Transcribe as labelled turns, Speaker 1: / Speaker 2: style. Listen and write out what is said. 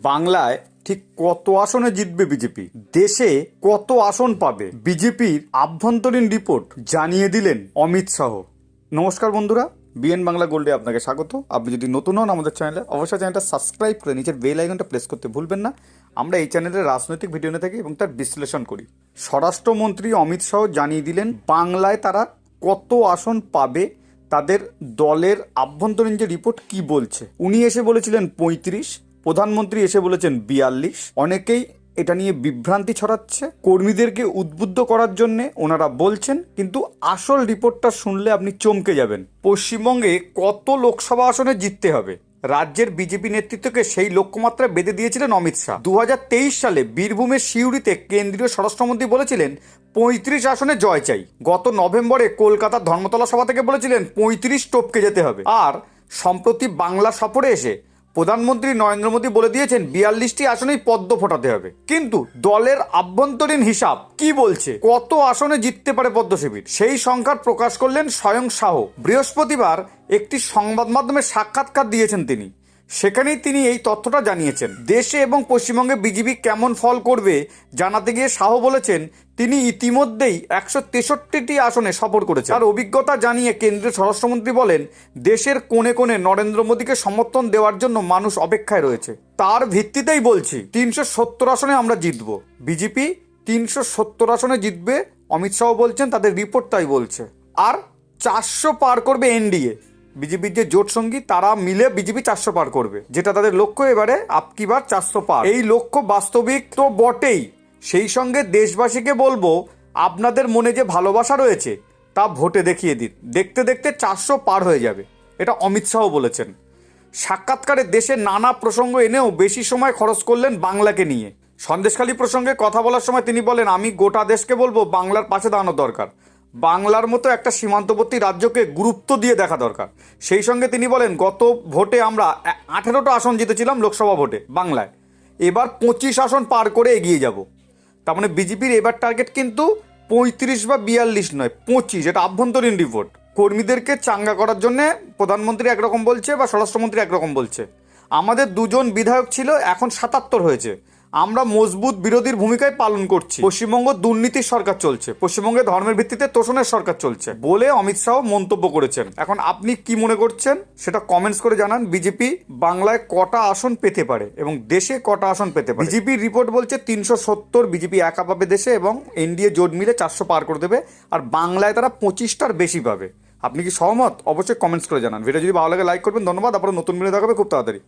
Speaker 1: বাংলায় ঠিক কত আসনে জিতবে বিজেপি, দেশে কত আসন পাবে, বিজেপির আভ্যন্তরীণ রিপোর্ট জানিয়ে দিলেন অমিত শাহ। নমস্কার বন্ধুরা, বিএন বাংলা গোল্ডে আপনাকে স্বাগত। আপনি যদি নতুন হন আমাদের চ্যানেলে, অবশ্যই চ্যানেলটা সাবস্ক্রাইব করে নিচের বেল আইকনটা প্রেস করতে ভুলবেন না। আমরা এই চ্যানেলে রাজনৈতিক ভিডিও নিয়ে থাকি এবং তার বিশ্লেষণ করি। স্বরাষ্ট্রমন্ত্রী অমিত শাহ জানিয়ে দিলেন বাংলায় তারা কত আসন পাবে, তাদের দলের আভ্যন্তরীণ যে রিপোর্ট কি বলছে। উনি এসে বলেছিলেন 35, প্রধানমন্ত্রী এসে বলেছেন 42। অনেকেই এটা নিয়ে বিভ্রান্তি ছড়াচ্ছে, কর্মীদেরকে উদ্বুদ্ধ করার জন্য ওনারা বলছেন, কিন্তু আসল রিপোর্টটা শুনলে আপনি চমকে যাবেন। পশ্চিমবঙ্গে কত লোকসভা আসনে জিততে হবে, রাজ্যের বিজেপি নেতৃত্বকে সেই লক্ষ্যমাত্রা বেঁধে দিয়েছিলেন অমিত শাহ। 2023 সালে বীরভূমের সিউড়িতে কেন্দ্রীয় স্বরাষ্ট্রমন্ত্রী বলেছিলেন 35 আসনে জয় চাই। গত নভেম্বরে কলকাতার ধর্মতলা সভা থেকে বলেছিলেন 35 টপকে যেতে হবে। আর সম্প্রতি বাংলা সফরে এসে প্রধানমন্ত্রী নরেন্দ্র মোদী বলে দিয়েছেন 42টি আসনেই পদ্ম ফোটাতে হবে। কিন্তু দলের আভ্যন্তরীণ হিসাব কি বলছে, কত আসনে জিততে পারে পদ্ম শিবির, সেই সংখ্যা প্রকাশ করলেন স্বয়ং শাহ। বৃহস্পতিবার একটি সংবাদ মাধ্যমে সাক্ষাৎকার দিয়েছেন তিনি, সেখানেই তিনি এই তথ্যটা জানিয়েছেন। দেশে এবং পশ্চিমবঙ্গে বিজেপি কেমন ফল করবে জানাতে গিয়ে শাহ বলেছেন তিনি ইতিমধ্যেই 163টি আসনে সফর করেছেন। তার অভিজ্ঞতা জানিয়ে কেন্দ্রীয় স্বরাষ্ট্রমন্ত্রী বলেন দেশের কোণে কোণে নরেন্দ্র মোদীকে সমর্থন দেওয়ার জন্য মানুষ অপেক্ষায় রয়েছে। তার ভিত্তিতেই বলছি 370 আসনে আমরা জিতব। বিজেপি 370 আসনে জিতবে, অমিত শাহ বলছেন, তাদের রিপোর্ট তাই বলছে। আর 400 পার করবে এনডিএ, বিজেপির যে জোট সঙ্গী তারা মিলে বিজেপি 400 পার করবে, যেটা তাদের লক্ষ্য। এবারে আপকিবার 400 পার, এই লক্ষ্য বাস্তবিক তো বটেই, সেই সঙ্গে দেশবাসীকে বলবো আপনাদের মনে যে ভালোবাসা রয়েছে তা ভোটে দেখিয়ে দিন, দেখতে দেখতে 400 পার হয়ে যাবে, এটা অমিত শাহ বলেছেন। সাক্ষাৎকারে দেশের নানা প্রসঙ্গ এনেও বেশি সময় খরচ করলেন বাংলাকে নিয়ে। সন্দেশখালী প্রসঙ্গে কথা বলার সময় তিনি বলেন আমি গোটা দেশকে বলবো বাংলার পাশে দাঁড়ানো দরকার, বাংলার মতো একটা সীমান্তবর্তী রাজ্যকে গুরুত্ব দিয়ে দেখা দরকার। সেই সঙ্গে তিনি বলেন গত ভোটে আমরা 18টা আসন জিতেছিলাম লোকসভা ভোটে বাংলায়, এবার 25 আসন পার করে এগিয়ে যাব। তার মানে বিজেপির এবার টার্গেট কিন্তু 35 বা 42 নয়, 25। এটা আভ্যন্তরীণ রিপোর্ট। কর্মীদেরকে চাঙ্গা করার জন্য প্রধানমন্ত্রী একরকম বলছে বা স্বরাষ্ট্রমন্ত্রী একরকম বলছে। আমাদের 2জন বিধায়ক ছিল, এখন 77 হয়েছে। আমরা মজবুত বিরোধীর ভূমিকায় পালন করছি। পশ্চিমবঙ্গ দুর্নীতির সরকার চলছে, পশ্চিমবঙ্গে ধর্মের ভিত্তিতে তোষণের সরকার চলছে বলে অমিত শাহ মন্তব্য করেছেন। এখন আপনি কি মনে করছেন সেটা কমেন্টস করে জানান। বিজেপি বাংলায় কটা আসন পেতে পারে এবং দেশে কটা আসন পেতে পারে? বিজেপির রিপোর্ট বলছে 370 বিজেপি একা পাবে দেশে, এবং এনডিএ জোট মিলে 400 পার করে দেবে, আর বাংলায় তারা 25টার বেশি পাবে। আপনি কি সহমত? অবশ্যই কমেন্টস করে জানান। ভিডিও যদি ভালো লাগে লাইক করবেন। ধন্যবাদ। আবার নতুন ভিডিও দেখাবে খুব তাড়াতাড়ি।